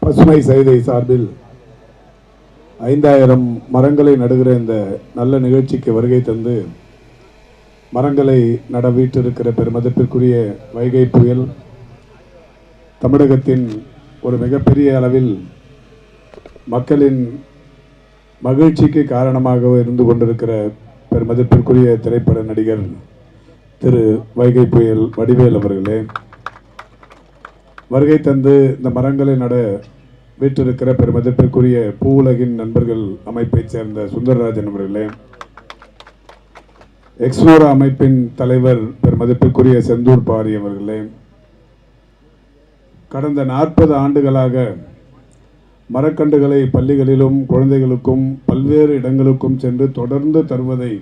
பசுமை சைதை சார்பில் 5000 மரங்களை நடுகிற இந்த நல்ல நிகழ்ச்சிக்கு வருகை தந்து மரங்களை நட வீற்றிருக்கிற பெருமதிப்பிற்குரிய வைகை புயல் தமிழகத்தின் ஒரு மிகப்பெரிய அளவில் மக்களின் மகிழ்ச்சிக்கு காரணமாக இருந்து கொண்டிருக்கிற பெருமதிப்பிற்குரிய திரைப்பட நடிகர் திரு வைகை புயல் வடிவேல் அவர்களே, வருகை தந்து இந்த மரங்களை நட வீற்றிருக்கிற பெருமதிப்பிற்குரிய பூவுலகின் நண்பர்கள் அமைப்பைச் சேர்ந்த சுந்தரராஜன் அவர்களே, எக்ஸ்னோரா அமைப்பின் தலைவர் பெருமதிப்பிற்குரிய செந்தூர் பாரி அவர்களே, கடந்த 40 ஆண்டுகளாக மரக்கன்றுகளை பள்ளிகளிலும் குழந்தைகளுக்கும் பல்வேறு இடங்களுக்கும் சென்று தொடர்ந்து தருவதை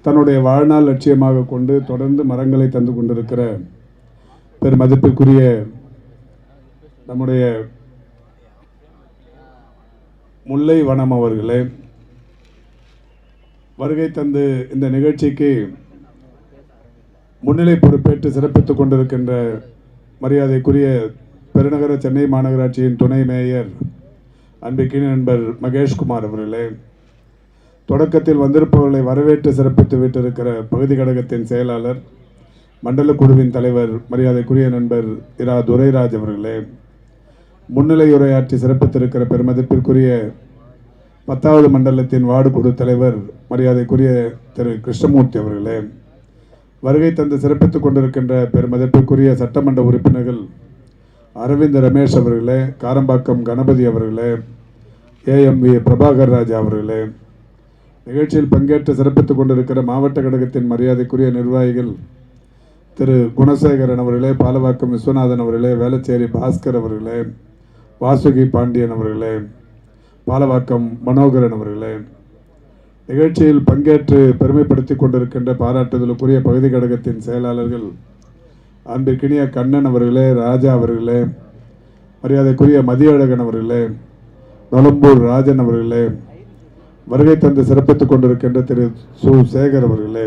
தன்னுடைய வாழ்நாள் லட்சியமாக கொண்டு தொடர்ந்து மரங்களை தந்து கொண்டிருக்கிற பெருமதிப்பிற்குரிய நம்முடைய முல்லை வனம் அவர்களே, வருகை தந்து இந்த நிகழ்ச்சிக்கு முன்னிலை பொறுப்பேற்று சிறப்பித்துக் கொண்டிருக்கின்ற மரியாதைக்குரிய பெருநகர சென்னை மாநகராட்சியின் துணை மேயர் அன்பிற்கினிய நண்பர் மகேஷ்குமார் அவர்களே, தொடக்கத்தில் வந்திருப்பவர்களை வரவேற்று சிறப்பித்து விட்டிருக்கிற பகுதி கழகத்தின் செயலாளர் மண்டல குழுவின் தலைவர் மரியாதைக்குரிய நண்பர் இரா துரைராஜ் அவர்களே, முன்னிலை உரையாற்றி சிறப்பித்திருக்கிற பெருமதிப்பிற்குரிய 10வது மண்டலத்தின் வார்டு குழு தலைவர் மரியாதைக்குரிய திரு கிருஷ்ணமூர்த்தி அவர்களே, வருகை தந்து சிறப்பித்துக் கொண்டிருக்கின்ற பெருமதிப்பிற்குரிய சட்டமன்ற உறுப்பினர்கள் அரவிந்த் ரமேஷ் அவர்களே, காரம்பாக்கம் கணபதி அவர்களே, ஏஎம்வி பிரபாகர் ராஜா அவர்களே, நிகழ்ச்சியில் பங்கேற்று சிறப்பித்துக் கொண்டிருக்கிற மாவட்ட கழகத்தின் மரியாதைக்குரிய நிர்வாகிகள் திரு குணசேகரன் அவர்களே, பாலவாக்கம் விஸ்வநாதன் அவர்களே, வேளச்சேரி பாஸ்கர் அவர்களே, வாசுகி பாண்டியன் அவர்களே, பாலவாக்கம் மனோகரன் அவர்களே, நிகழ்ச்சியில் பங்கேற்று பெருமைப்படுத்திக் கொண்டிருக்கின்ற பாராட்டுதலுக்குரிய பகுதி கழகத்தின் செயலாளர்கள் அன்பிற்கினிய கண்ணன் அவர்களே, ராஜா அவர்களே, மரியாதைக்குரிய மதியழகன் அவர்களே, நொலம்பூர் ராஜன் அவர்களே, வருகை தந்து சிறப்பித்துக் கொண்டிருக்கின்ற திரு சு சேகர் அவர்களே,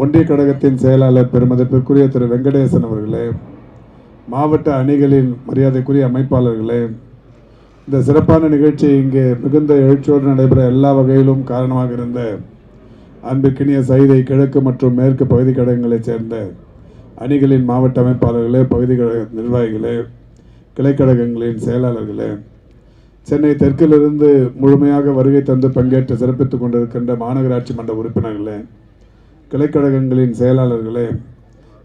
ஒன்றிய கழகத்தின் செயலாளர் பெருமதிப்பிற்குரிய திரு வெங்கடேசன் அவர்களே, மாவட்ட அணிகளின் மரியாதைக்குரிய அமைப்பாளர்களே, இந்த சிறப்பான நிகழ்ச்சி இங்கே மிகுந்த எழுச்சியோடு நடைபெற எல்லா வகையிலும் காரணமாக இருந்த அன்பிற்கினிய சைதை கிழக்கு மற்றும் மேற்கு பகுதி கழகங்களைச் சேர்ந்த அணிகளின் மாவட்ட அமைப்பாளர்களே, பகுதி கழக நிர்வாகிகளே, கிளைக்கழகங்களின் செயலாளர்களே, சென்னை தெற்கிலிருந்து முழுமையாக வருகை தந்து பங்கேற்று சிறப்பித்துக் கொண்டிருக்கின்ற மாநகராட்சி மன்ற உறுப்பினர்களே, கிளைக்கழகங்களின் செயலாளர்களே,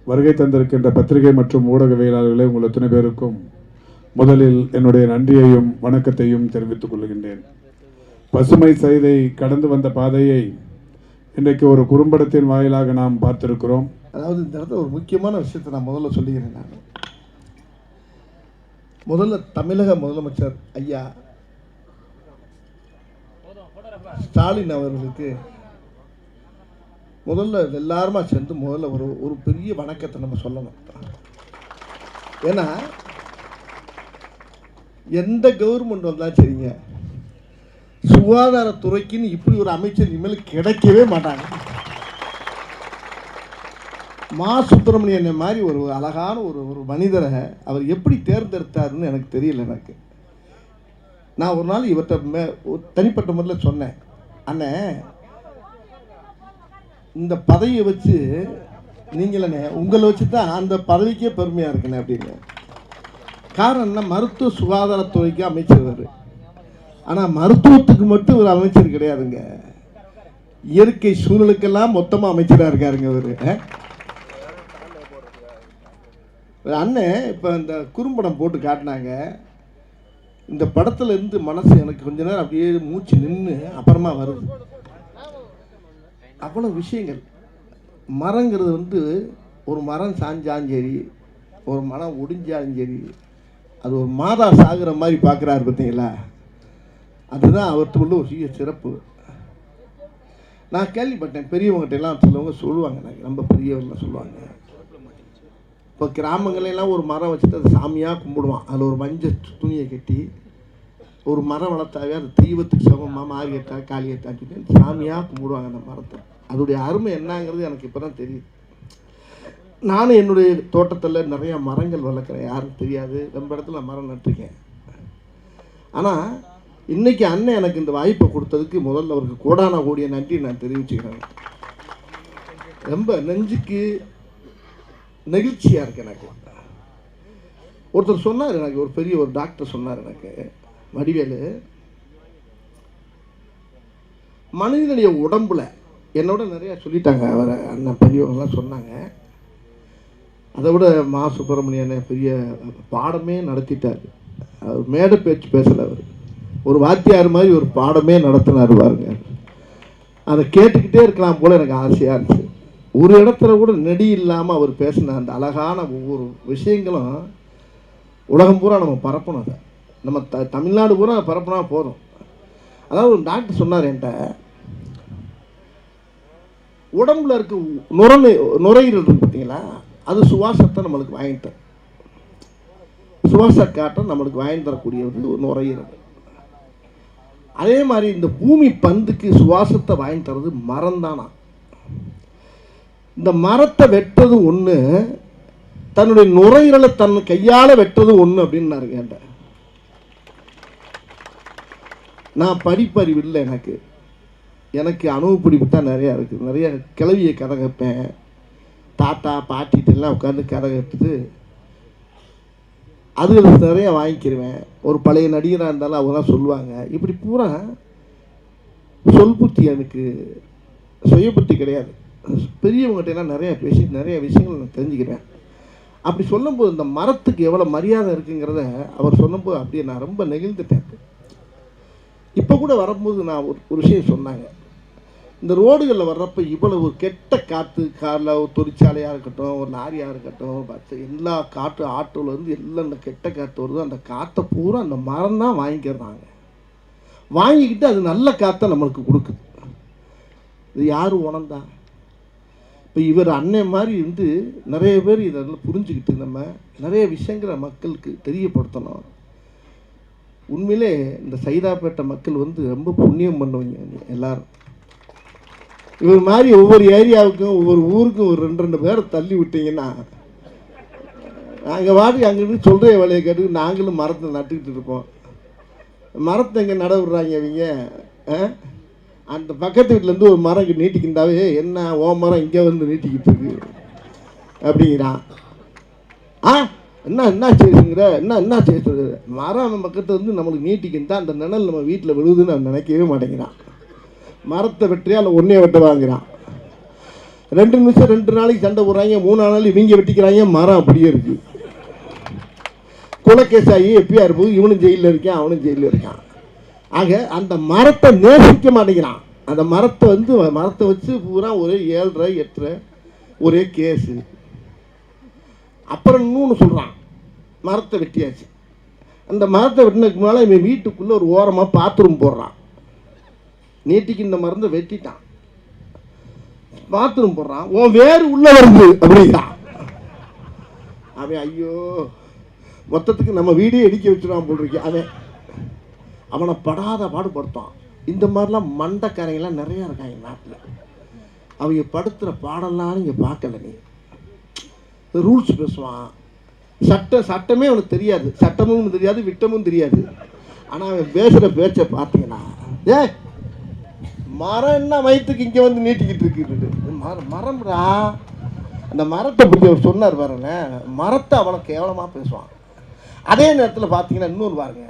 வருகை தந்திருக்கின்ற பத்திரிகை மற்றும் ஊடகவியலாளர்களே, உங்கள் அத்தனை பேருக்கும் முதலில் என்னுடைய நன்றியையும் வணக்கத்தையும் தெரிவித்துக் கொள்கின்றேன். பசுமை சைதை கடந்து வந்த பாதையை இன்றைக்கு ஒரு குறும்படத்தின் வாயிலாக நாம் பார்த்திருக்கிறோம். அதாவது இந்த இடத்துல ஒரு முக்கியமான விஷயத்தை நான் முதல்ல சொல்லிக்கிறேன். நான் முதல்ல தமிழக முதலமைச்சர் ஐயா ஸ்டாலின் அவர்களுக்கு முதல்ல எல்லாருமா சேர்ந்து முதல்ல ஒரு பெரிய வணக்கத்தை நம்ம சொல்லணும். ஏன்னா எந்த கவர்மெண்ட் வந்தாலும் சரிங்க, சுகாதாரத்துறைக்குன்னு இப்படி ஒரு அமைச்சர் இனிமேல் கிடைக்கவே மாட்டாங்க. மா சுப்பிரமணியன் மாதிரி ஒரு அழகான ஒரு மனிதரை அவர் எப்படி தேர்ந்தெடுத்தாருன்னு எனக்கு தெரியல. எனக்கு நான் ஒரு நாள் இவர்கிட்ட தனிப்பட்ட முறையில் சொன்னேன், அண்ணே இந்த பதவியை வச்சு நீங்களே உங்களை வச்சு தான் அந்த பதவிக்கே பெருமையாக இருக்குண்ணே அப்படின்னு. காரணம் என்ன, மருத்துவ சுகாதாரத்துறைக்கு அமைச்சர், ஆனால் மருத்துவத்துக்கு மட்டும் ஒரு அமைச்சர் கிடையாதுங்க, இயற்கை சூழலுக்கெல்லாம் மொத்தமாக அமைச்சராக இருக்காருங்க அவர். அண்ணன் இப்போ இந்த குறும்படம் போட்டு காட்டினாங்க. இந்த படத்தில் இருந்து மனசு எனக்கு கொஞ்ச நேரம் அப்படியே மூச்சு நின்று அப்புறமா வருது. அவ்வளோ விஷயங்கள். மரங்கிறது ஒரு மரம் சாஞ்சாலும் சரி, ஒரு மரம் ஒடிஞ்சாலும் சரி, அது ஒரு மாதா சாகிற மாதிரி பார்க்குறாரு பார்த்தீங்களா, அதுதான் அவர்கிட்ட உள்ள ஒரு சிறப்பு. நான் கேள்விப்பட்டேன், பெரியவங்ககிட்ட எல்லாம் சிலவங்க சொல்லுவாங்க, எனக்கு ரொம்ப பெரியவங்களாம் சொல்லுவாங்க, இப்போ கிராமங்களெல்லாம் ஒரு மரம் வச்சுட்டு அதை சாமியாக கும்பிடுவான், அதில் ஒரு மஞ்சள் துணியை கட்டி ஒரு மரம் வளர்த்தாவே அது தெய்வத்துக்கு சமமாக மாரியத்தா காளியத்தான்னு சொல்லி சாமியாக கும்பிடுவாங்க அந்த மரத்தை. அதோடைய அருமை என்னங்கிறது எனக்கு இப்போ தான் தெரியுது. நானும் என்னுடைய தோட்டத்தில் நிறையா மரங்கள் வளர்க்குறேன், யாரும் தெரியாது. ரொம்ப இடத்துல மரம் நட்டுருக்கேன். ஆனால் இன்றைக்கி அண்ணன் எனக்கு இந்த வாய்ப்பை கொடுத்ததுக்கு முதல்ல அவருக்கு கோடான கோடிய நன்றி நான் தெரிவிச்சுக்கிறேன். ரொம்ப நெஞ்சுக்கு நெகிழ்ச்சியாக இருக்கு எனக்கு. ஒருத்தர் சொன்னார், எனக்கு ஒரு பெரிய ஒரு டாக்டர் சொன்னார் எனக்கு, வடிவேலு, மனிதனுடைய உடம்புல என்னோட நிறையா சொல்லிட்டாங்க, அவரை அண்ணன் பெரியவங்களாம் சொன்னாங்க. அதை விட மா சுப்பிரமணியனை பெரிய பாடமே நடத்திட்டார். அவர் மேடை பேச்சு பேசலை, அவர் ஒரு வாத்தியார் மாதிரி ஒரு பாடமே நடத்தினார் பாருங்க. அதை கேட்டுக்கிட்டே இருக்கலாம் போல் எனக்கு ஆசையாக இருந்துச்சு. ஒரு இடத்துல கூட நெடி இல்லாமல் அவர் பேசின அந்த அழகான ஒவ்வொரு விஷயங்களும் உலகம் பூரா நம்ம பரப்பணும். அதை நம்ம தமிழ்நாடு பூரா பரப்புனா போதும். அதாவது ஒரு டாக்டர் சொன்னார் என்கிட்ட, உடம்புல இருக்க நுரையீரல் இருக்கு பார்த்தீங்களா, அது சுவாசத்தை நம்மளுக்கு வாங்கி தரும். சுவாச காற்றை நம்மளுக்கு வாங்கி தரக்கூடியது ஒரு நுரையீரல். அதே மாதிரி இந்த பூமி பந்துக்கு சுவாசத்தை வாங்கி தரது மரம் தானா. இந்த மரத்தை வெட்டுறது ஒன்று, தன்னுடைய நுரையீரலை தன் கையால் வெட்டுறது ஒன்று அப்படின்னாரு கேட்ட. நான் படிப்பறிவு இல்லை, எனக்கு அனுபவப்பிடிப்பு தான் நிறையா இருக்குது. நிறைய கிளவியை கதை கேட்பேன், தாத்தா பாட்டிகிட்டெல்லாம் உட்காந்து கதை கேட்டுட்டு அது நிறைய வாங்கிக்கிடுவேன். ஒரு பழைய நடிகராக இருந்தாலும் அவங்க தான் சொல்லுவாங்க. இப்படி பூரா சொல் புத்தி, எனக்கு சுய புத்தி கிடையாது. பெரியவங்ககிட்டலாம் நிறையா பேசி நிறைய விஷயங்கள் நான் தெரிஞ்சுக்கிறேன். அப்படி சொல்லும்போது இந்த மரத்துக்கு எவ்வளோ மரியாதை இருக்குங்கிறத அவர் சொல்லும்போது அப்படியே நான் ரொம்ப நெகிழ்ந்துட்டேன். இப்போ கூட வரும்போது நான் ஒரு விஷயம் சொன்னாங்க, இந்த ரோடுகளில் வர்றப்போ இவ்வளவு கெட்ட காற்று, காரில் ஒரு தொழிற்சாலையாக இருக்கட்டும், ஒரு லாரியாக இருக்கட்டும், எல்லா காற்று ஆட்டோலேருந்து எல்லாம் இந்த கெட்ட காற்று வருது. அந்த காற்றை பூரா அந்த மரம் தான் வாங்கிக்கிறாங்க. வாங்கிக்கிட்டு அது நல்ல காற்றை நம்மளுக்கு கொடுக்குது. இது யார் உணர்ந்தா? இப்போ இவர் அண்ணன் மாதிரி இருந்து நிறைய பேர் இதெல்லாம் புரிஞ்சுக்கிட்டு நம்ம நிறைய விஷயங்களை மக்களுக்கு தெரியப்படுத்தணும். உண்மையிலே இந்த சைதாப்பேட்டை மக்கள் ரொம்ப புண்ணியம் பண்ணுவீங்க எல்லாரும். இவர் மாதிரி ஒவ்வொரு ஏரியாவுக்கும் ஒவ்வொரு ஊருக்கும் ஒரு 2 பேரை தள்ளி விட்டீங்கன்னா, நாங்கள் வாட்டி அங்கிருந்து சொல்கிற வேலையை கேட்டு நாங்களும் மரத்தை நட்டுக்கிட்டு இருப்போம். மரத்தை எங்கே நட விடுறாங்க அவங்க? அந்த பக்கத்து வீட்டிலேருந்து ஒரு மரம் இங்கே நீட்டிக்கிட்டாவே, என்ன ஓ மரம் இங்கே வந்து நீட்டிக்கிட்டு இருக்கு அப்படிங்கிறான். என்ன செய்யுங்கிற, என்ன செய்ய மரம் பக்கத்தில் வந்து நம்மளுக்கு நீட்டிக்கிட்டா அந்த நிழல் நம்ம வீட்டில் விழுதுன்னு அவன் நினைக்கவே மாட்டேங்கிறான். மரத்தை வெட்டியா இல்லை ஒன்றே வெட்ட வாங்குறான். 2 நிமிஷம் 2 நாளைக்கு சண்டை போடுறாங்க, 3 நாள் இவங்க வெட்டிக்கிறாங்க, மரம் அப்படியே இருக்குது. குலக்கேசாயி எப்பயா இருப்போது, இவனும் ஜெயிலில் இருக்கான், அவனும் ஜெயிலில் இருக்கான். ஆக அந்த மரத்தை நேசிக்க மாட்டேங்கிறான். அந்த மரத்தை வச்சு பூரா ஒரே 7.5 8 ஒரே கேஸு. அப்புறம் இன்னொன்று சொல்கிறான், மரத்தை வெட்டியாச்சு. அந்த மரத்தை வெட்டினதுக்கு முன்னால் இவன் வீட்டுக்குள்ளே ஒரு ஓரமாக பாத்ரூம் போடுறான். நீட்டிக்கு இந்த மருந்தை வெட்டிட்டான், பாத்ரூம் போடுறான், உன் வேறு உள்ள வருது அப்படிங்கிறான். அவன் ஐயோ மொத்தத்துக்கு நம்ம வீடே இடிக்க வச்சுருவான் போட்டிருக்கேன். அவனை படாத பாடுபடுத்தான். இந்த மாதிரிலாம் மண்டக்காரங்கெல்லாம் நிறையா இருக்காங்க நாட்டில். அவங்க படுத்துகிற பாடலாம் நீங்கள் பார்க்கல. நீ ரூல்ஸ் பேசுவான், சட்டமே அவனுக்கு தெரியாது, சட்டமும் தெரியாது, விட்டமும் தெரியாது. ஆனால் அவன் பேசுகிற பேச்சை பார்த்தீங்கன்னா, மரம் என்ன வயிற்றுக்கு இங்கே வந்து நீட்டிக்கிட்டு இருக்கு. மரம்ரா, அந்த மரத்தை பற்றி அவர் சொன்னார் பாருங்க. மரத்தை அவனை கேவலமாக பேசுவான். அதே நேரத்தில் பார்த்தீங்கன்னா இன்னொரு பாருங்க,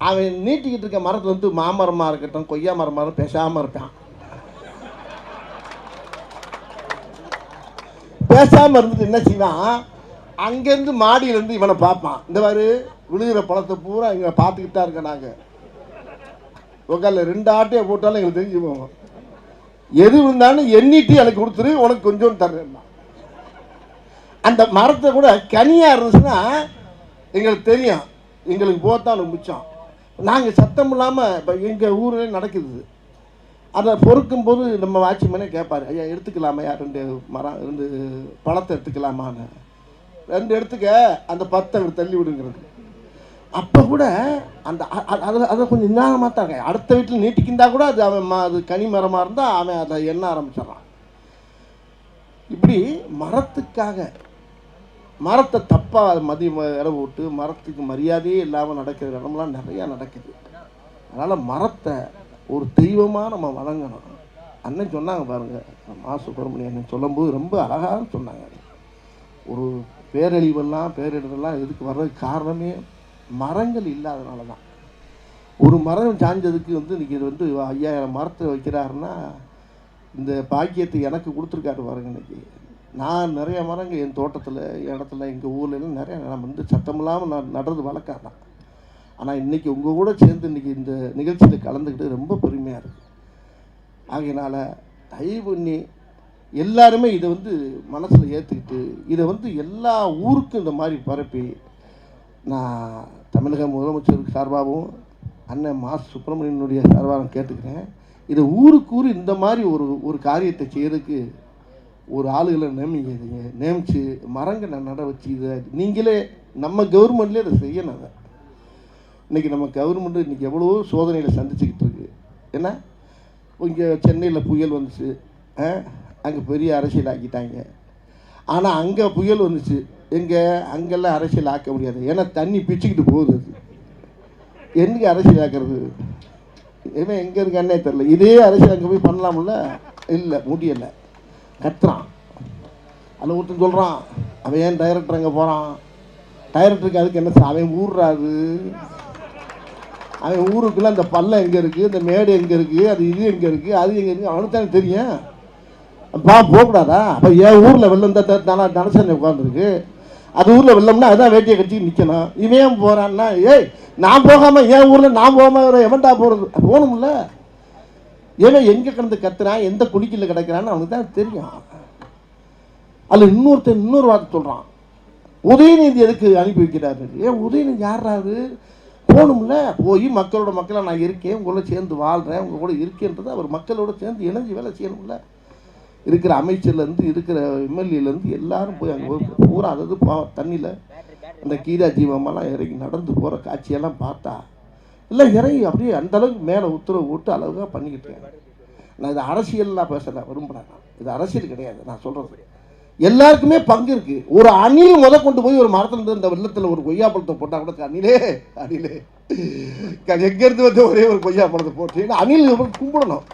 அவன் நீட்டிக்கிட்டு இருக்க மரத்தில் மாமரமாக இருக்கட்டும், கொய்யா மரமாக பேசாமல் இருப்பான். பேசாமல் இருந்துட்டு என்ன செய்வான், அங்கேருந்து மாடியிலேருந்து இவனை பார்ப்பான். இந்த மாதிரி விழுகிற பழத்தை பூரா இவங்க பார்த்துக்கிட்டு தான் இருக்க. நாங்கள் உக்கால 2 ஆட்டையை போட்டாலும் எங்களுக்கு தெரிஞ்சு போவோம். எது விழுந்தாலும் எண்ணிட்டு எனக்கு கொடுத்துரு, உனக்கு கொஞ்சம் தர்றேன். அந்த மரத்தை கூட கனியாக இருந்துச்சுன்னா எங்களுக்கு தெரியும், எங்களுக்கு போத்தான் மிச்சம். நாங்கள் சத்தம் இல்லாமல் இப்போ எங்கள் ஊரில் நடக்குது. அதை பொறுக்கும் போது நம்ம வாட்ச்மேனே கேட்பார், ஐயா எடுத்துக்கலாமா, 2 மரம் 2 பழத்தை எடுத்துக்கலாமான்னு. 2 எடுத்துக்க, அந்த 10 அங்கே தள்ளி விடுங்கிறது. அப்போ கூட அந்த அதை கொஞ்சம் நிதானமாக தான் இருக்கேன். அடுத்த வீட்டில் நீட்டிக்கிந்தா கூட அது அவன் அது கனி மரமாக இருந்தால் அவன் அதை எண்ண ஆரம்பிச்சிடறான். இப்படி மரத்துக்காக மரத்தை தப்பாக இடம் விட்டு மரத்துக்கு மரியாதையே இல்லாமல் நடக்கிற இடம்லாம் நிறையா நடக்குது. அதனால் மரத்தை ஒரு தெய்வமாக நம்ம வணங்கணும். அண்ணன் சொன்னாங்க பாருங்கள், மா சுப்பிரமணியன் அண்ணன் சொல்லும்போது ரொம்ப அழகாக சொன்னாங்க. ஒரு பேரிடரெல்லாம் எதுக்கு வர்றதுக்கு காரணமே மரங்கள் இல்லாதனால தான். ஒரு மரம் சாஞ்சதுக்கு இன்றைக்கி இது 5000 மரத்தை வைக்கிறாருன்னா இந்த பாக்கியத்தை எனக்கு கொடுத்துருக்காரு பாருங்க. இன்றைக்கி நான் நிறைய மரங்கள் என் தோட்டத்தில், இடத்துல, எங்கள் ஊர்லலாம் நிறைய நான் சத்தம் இல்லாமல் நான் நடுறது வழக்கம் தான். ஆனால் இன்றைக்கி உங்கள் கூட சேர்ந்து இன்றைக்கி இந்த நிகழ்ச்சியில் கலந்துக்கிட்டு ரொம்ப பெருமையாக இருக்குது. ஆகையினால் தயவு பண்ணி எல்லாருமே இதை மனசில் ஏற்றுக்கிட்டு இதை எல்லா ஊருக்கும் இந்த மாதிரி பரப்பி, நான் தமிழக முதலமைச்சருக்கு சார்பாகவும் அண்ணன் மா சுப்பிரமணியனுடைய சார்பாக கேட்டுக்கிறேன். இதை ஊருக்கு ஊர் இந்த மாதிரி ஒரு காரியத்தை செய்கிறதுக்கு ஒரு ஆளுகளை நியமித்து மரங்களை நட வச்சு இதை நீங்களே நம்ம கவர்மெண்ட்லேயே அதை செய்யணும். அதை இன்றைக்கி நம்ம கவர்மெண்ட்டு இன்றைக்கி எவ்வளோ சோதனையில் சந்திச்சுக்கிட்டு இருக்குது. ஏன்னா இங்கே சென்னையில் புயல் வந்துச்சு, அங்கே பெரிய அரசியல் ஆக்கிட்டாங்க. ஆனால் அங்கே புயல் வந்துச்சு, அங்கெல்லாம் அரசியல் ஆக்க முடியாது. ஏன்னா தண்ணி பிச்சுக்கிட்டு போகுது. அது என்னைக்கு அரசியல் ஆக்கிறது? ஏன்னா எங்கே இருக்கானே தெரில. இதே அரசியல் அங்கே போய் பண்ணலாம்ல? இல்லை, முடியலை. கத்துறான். அதில் ஒருத்தன் சொல்கிறான், அவன் ஏன் டைரக்டர் அங்கே போகிறான்? டைரக்டருக்கு அதுக்கு என்ன? அவன் ஊர்றாரு. அவன் ஊருக்குள்ள அந்த பள்ளம் எங்கே இருக்குது, இந்த மேடு எங்கே இருக்குது, அது இது எங்கே இருக்குது, அது எங்கே இருக்குது, அவனுக்கு தானே தெரியும். போகக்கூடாதா? அப்போ என் ஊரில் வெள்ளம் தான் தனசனை உட்காந்துருக்கு, அது ஊரில் வெள்ளம்னா அதுதான் வேட்டியை கட்டிட்டு நிற்கணும். இவன் போகிறான்னா, ஏய் நான் போகாமல் என் ஊரில் நான் போகாமல் எவன்டா போகிறது? போகணும்ல. ஏன்னா எங்கே கிடந்து கத்துறான், எந்த குடிக்கில் கிடக்கிறான்னு அவனுக்கு தான் தெரியும். அதில் இன்னொரு வார்த்தை சொல்கிறான், உதயநிதி எதுக்கு அனுப்பி வைக்கிறாரு? ஏன் உதயநிதி யாராரு? போகணும்ல. போய் மக்களாக நான் இருக்கேன், உங்களோட சேர்ந்து வாழ்கிறேன், உங்கள் கூட இருக்கேன்றது அவர் மக்களோட சேர்ந்து இணைஞ்சு வேலை செய்யணும்ல. இருக்கிற அமைச்சர்லேருந்து இருக்கிற எம்எல்ஏலேருந்து எல்லாரும் போய் அங்கே பூரா அதாவது தண்ணியில் அந்த கீரா ஜீவமெல்லாம் இறங்கி நடந்து போகிற காட்சியெல்லாம் பார்த்தா எல்லாம் இறங்கி அப்படியே அந்தளவுக்கு மேலே உத்தரவு போட்டு அளவுக்காக பண்ணிக்கிட்டு இருக்கேன். நான் இது அரசியல்லாம் பேசலை, விரும்புகிறேன். இது அரசியல் கிடையாது. நான் சொல்கிறது எல்லாருக்குமே பங்கு இருக்குது. ஒரு அணில் கொண்டு போய் ஒரு மரத்துலேருந்து இந்த வெள்ளத்தில் ஒரு கொய்யா பழத்தை போட்டால் கூட அணிலே எங்கேருந்து ஒரே ஒரு கொய்யா பழத்தை போட்டு அணில் கும்பிடணும்.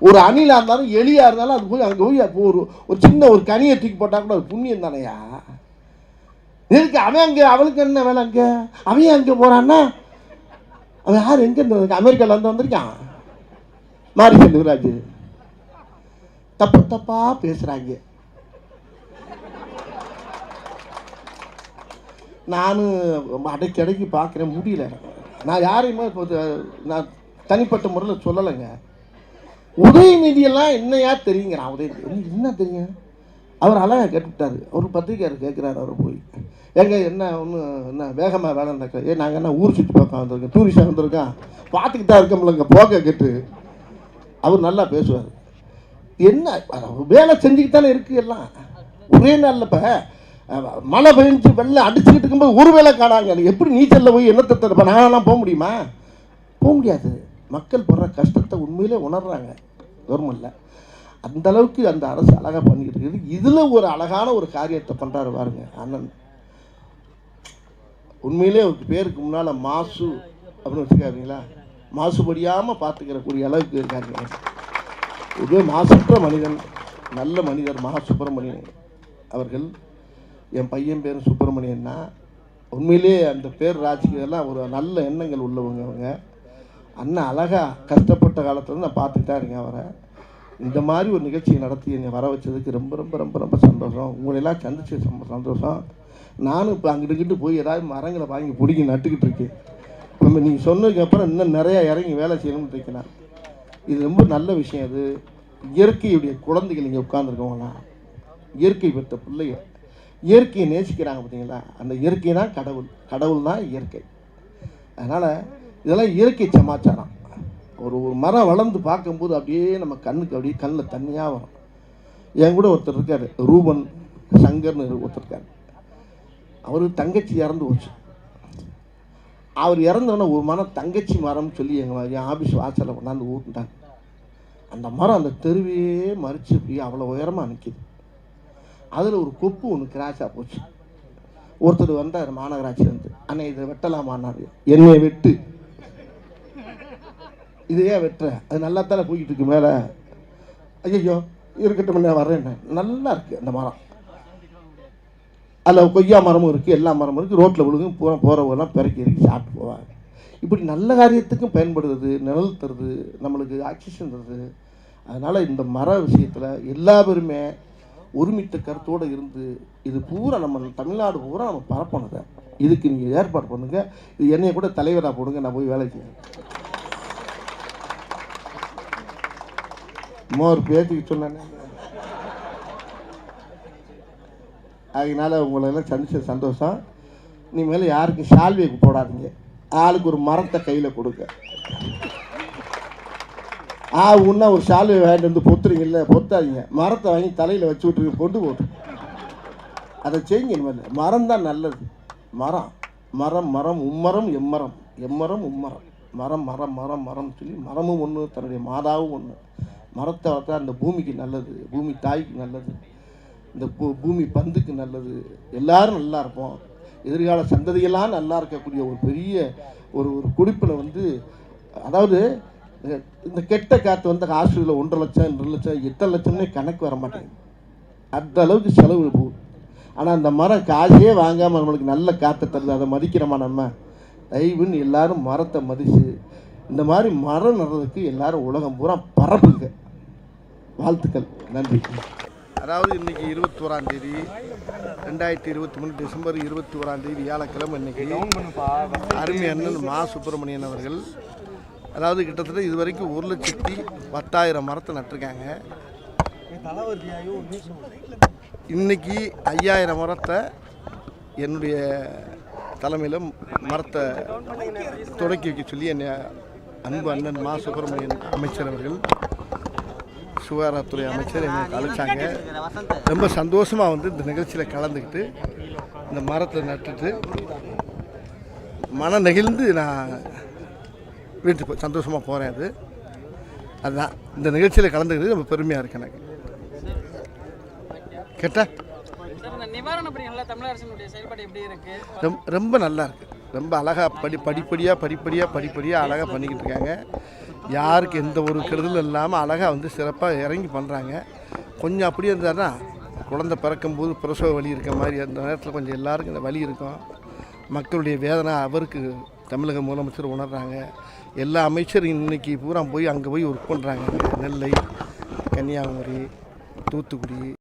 ஒரு அணிலாக இருந்தாலும் எலியாக இருந்தாலும் அது போய் அங்கே போய் ஒரு சின்ன ஒரு கனியை தூக்கி போட்டால் கூட அது புண்ணியம் தானையா? இருக்கு. அவன் அங்கே அவளுக்கு என்ன வேலை? அங்கே அவன் அங்கே போகிறான்னா அவன் யார்? எங்கே இருந்து? அமெரிக்காவில் வந்திருக்கான் மாரி செல்வராஜ். தப்பாக பேசுகிறாங்க. நானும் அடைக்கடைக்கு பார்க்குறேன், முடியல. நான் யாரையுமே இப்போ நான் தனிப்பட்ட முறையில் சொல்லலைங்க. உதயநிதியெல்லாம் என்னையா தெரியுங்கிறான். உதயநிதி என்ன தெரியும்? அவர் அழகாக கேட்டுவிட்டார். அவர் பத்திரிக்கையார் கேட்குறாரு. அவர் போய் என்ன என்ன வேகமாக வேலை நடக்க? நாங்கள் என்ன ஊர் சுற்றி பார்க்க வந்திருக்கோம், டூரிஸ்டாக வந்திருக்கோம், பார்த்துக்கிட்டு தான் இருக்கோம்லங்க போக கேட்டு. அவர் நல்லா பேசுவார். என்ன வேலை செஞ்சுக்கிட்டு தானே இருக்குது எல்லாம். ஒரே நாளில் இப்போ மழை பெஞ்சு வெள்ளம் அடிச்சுக்கிட்டு இருக்கும்போது ஒரு வேலை காணாங்க. எப்படி நீச்சலில் போய் என்னத்தை தரப்ப நாங்களாம் போக முடியுமா? போக முடியாது. மக்கள் படுற கஷ்டத்தை உண்மையிலே உணர்றாங்க கவர்மெண்ட்டில். அந்தளவுக்கு அந்த அரசு அழகாக பண்ணிக்கிட்டு இருக்குது. இதில் ஒரு அழகான ஒரு காரியத்தை பண்ணுறாரு பாருங்க அண்ணன். உண்மையிலே ஒரு பேருக்கு முன்னால் மாசு அப்படின்னு வச்சுக்காதீங்களா, மாசுபடியாமல் பார்த்துக்கிறக்கூடிய அளவுக்கு இருக்காருங்க. இதுவே மாசற்ற மனிதன், நல்ல மனிதர் மா சுப்பிரமணியன் அவர்கள். என் பையன் பேர் சுப்பிரமணியன்னா உண்மையிலே அந்த பேர் ராஜ்கியெல்லாம் ஒரு நல்ல எண்ணங்கள் உள்ளவங்க அவங்க. அண்ணன் அழகாக கஷ்டப்பட்ட காலத்தில் நான் பார்த்துக்கிட்டா இருக்கேன் அவரை. இந்த மாதிரி ஒரு நிகழ்ச்சியை நடத்தி என்னை வர வச்சதுக்கு ரொம்ப ரொம்ப ரொம்ப ரொம்ப சந்தோஷம். உங்களெல்லாம் சந்திச்சு சந்தோஷம். நானும் இப்போ அங்கிட்டு போய் ஏதாவது மரங்களை வாங்கி பிடிக்கி நட்டுக்கிட்டு இருக்கேன். இப்போ நீங்கள் சொன்னதுக்கப்புறம் இன்னும் நிறையா இறங்கி வேலை செய்யணும்னு இருக்கேன். இது ரொம்ப நல்ல விஷயம். அது இயற்கையுடைய குழந்தைகள் இங்கே உட்காந்துருக்கவங்களாம் இயற்கை பெற்ற பிள்ளைங்க, இயற்கையை நேசிக்கிறாங்க பார்த்தீங்களா? அந்த இயற்கை தான் கடவுள், கடவுள் தான் இயற்கை. அதனால் இதெல்லாம் இயற்கை சமாச்சாரம். ஒரு மரம் வளர்ந்து பார்க்கும்போது அப்படியே நம்ம கண்ணுக்கு அப்படியே கண்ணில் தண்ணியாக வரும். என் கூட ஒருத்தர் இருக்கார், ரூபன் சங்கர்னு ஒருத்தர் இருக்கார். அவர் தங்கச்சி இறந்து போச்சு. அவர் இறந்தோடனே ஒரு மரம் தங்கச்சி மரம்னு சொல்லி என் ஆஃபீஸ் வாசலில் கொண்டாந்து ஊட்டுட்டாங்க. அந்த மரம் அந்த தெருவையே மறித்து அப்படியே அவ்வளோ உயரமாக நிற்கிது. அதில் ஒரு கொப்பு ஒன்று கிராஷாக போச்சு. ஒருத்தர் வந்தார் மாநகராட்சியிலேருந்து, அண்ணே இதை வெட்டலாமான்னாரு. என்னையை வெட்டு, இதையே வெட்டுற, அது நல்லா தானே போய்கிட்டு இருக்கு மேலே. ஐயோ இருக்கட்டும், நான் வர்றேன். நல்லா இருக்குது அந்த மரம், அதில் கொய்யா மரமும் இருக்குது, எல்லா மரமும் இருக்குது. ரோட்டில் விழுகும், போகிறவங்கெல்லாம் பிறக்கி இறக்கி சாப்பிட்டு போவாங்க. இப்படி நல்ல காரியத்துக்கும் பயன்படுறது, நிழல் தருது, நம்மளுக்கு ஆக்சிஜன் தருது. அதனால் இந்த மர விஷயத்தில் எல்லா பேருமே ஒருமித்த கருத்தோடு இருந்து இது பூரா நம்ம தமிழ்நாடு பூரா நம்ம பரப்பணுங்க. இதுக்கு நீங்கள் ஏற்பாடு பண்ணுங்கள். இது என்னைய கூட தலைவராக போடுங்க, நான் போய் வேலை செய்யணும். ஒரு பேச்சுக்கு சொன்னேன். அதனால உங்களெல்லாம் சந்திச்ச சந்தோஷம். இனிமேல் யாருக்கும் சால்வை போடாதீங்க, ஆளுக்கு ஒரு மரத்தை கையில் கொடுங்க. உன்னா ஒரு சால்வை வாங்கிட்டு வந்து பொத்துறீங்கல்ல, பொத்தாதீங்க, மரத்தை வாங்கி தலையில் வச்சு விட்டுருக்கு, கொண்டு போட்டு அதை செய்யுங்க. இனிமேல் மரம் தான் நல்லது. மரம் மரம் மரம் உம்மரம் எம்மரம், எம்மரம் உம்மரம், மரம் மரம் மரம் மரம் சொல்லி மரமும் ஒன்று, தன்னுடைய மாதாவும் ஒன்று. மரத்தை வளர்த்தா அந்த பூமிக்கு நல்லது, பூமி தாய்க்கு நல்லது, இந்த பூமி பந்துக்கு நல்லது. எல்லாரும் நல்லா இருப்போம். எதிர்கால சந்ததியெல்லாம் நல்லா இருக்கக்கூடிய ஒரு பெரிய ஒரு குடிப்பில் வந்து, அதாவது இந்த கெட்ட காற்று வந்து ஹாஸ்பிட்டலில் 1.5 லட்சம் 2 லட்சம் 8 லட்சம்னே கணக்கு வர மாட்டேங்குது. அந்த அளவுக்கு செலவு போகுது. ஆனால் அந்த மரம் காசே வாங்காமல் நம்மளுக்கு நல்ல காற்றை தருது. அதை மதிக்கிறோமா நம்ம? தயவுன்னு எல்லாரும் மரத்தை மதித்து இந்த மாதிரி மரம் நடுறதுக்கு எல்லாரும் உலகம் பூரா பரப்புங்க. வாழ்த்துக்கள், நன்றி. அதாவது இன்றைக்கி 21ஆம் தேதி 2023 டிசம்பர் 21ஆம் தேதி வியாழக்கிழமை. இன்றைக்கி அருமை அண்ணன் மா சுப்பிரமணியன் அவர்கள், அதாவது கிட்டத்தட்ட இது வரைக்கும் 1,10,10,000 மரத்தை நட்டிருக்காங்க. இன்றைக்கி 5,000 மரத்தை என்னுடைய தலைமையில் மரத்தை தொடக்கி வைக்க சொல்லி என்னை அன்பு அண்ணன் மா சுப்பிரமணியன் அமைச்சர் அவர்கள், சுகாதாரத்துறை அமைச்சர் என்னை அழைச்சாங்க. ரொம்ப சந்தோஷமாக வந்து இந்த நிகழ்ச்சியில் கலந்துக்கிட்டு இந்த மரத்தை நட்டுட்டு மன நெகிழ்ந்து நான் வீட்டுக்கு சந்தோஷமாக போகிறேன். அதுதான் இந்த நிகழ்ச்சியில் கலந்துக்கிறது ரொம்ப பெருமையாக இருக்குது எனக்கு. கேட்டால் ரொம்ப நல்லா இருக்குது. ரொம்ப அழகாக படிப்படியாக அழகாக பண்ணிக்கிட்டு இருக்காங்க. யாருக்கு எந்த ஒரு கெடுதலும் இல்லாமல் அழகாக வந்து சிறப்பாக இறங்கி பண்ணுறாங்க. கொஞ்சம் அப்படியே இருந்தாருன்னா குழந்தை பிறக்கும்போது பிரசவ வலி இருக்க மாதிரி அந்த நேரத்தில் கொஞ்சம் எல்லாருக்கும் இந்த வலி இருக்கும். மக்களுடைய வேதனை அவருக்கு தமிழக முதலமைச்சர் உணர்றாங்க. எல்லா அமைச்சரும் இன்றைக்கி பூரா போய் அங்கே போய் ஒர்க் பண்ணுறாங்க. நெல்லை, கன்னியாகுமரி, தூத்துக்குடி,